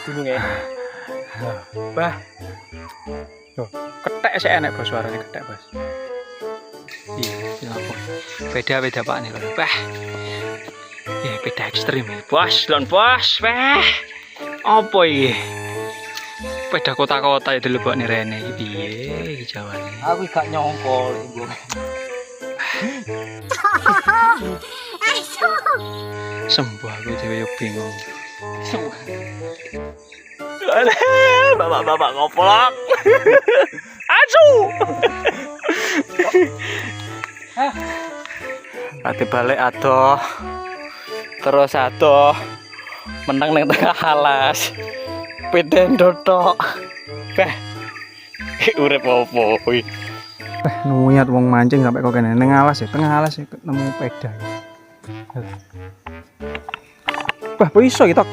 Gununge. Bah. Loh, kethek sik enek bos suarane kethek, Bos. Iya, dilapor. Beda-beda Pak nih lho. Bah. Ya beda ekstrim ya. Bos, lon bos. Bah. Apa iki? Beda kota-kota itu lebok nih rene iki piye iki jawane. Aku gak nyongkol ibu. Sembuh aku dhewe yo bingung. Bapak-bapak ngoplok. Asu. Ati balik adoh. Terus adoh. Menang ning tengah alas. Pedendo tok. Beh. Urip opo kuwi? Nuyat wong mancing sampai kok kene ning alas ya, tengah alas ya nemu peda. Bah, iso iki tok.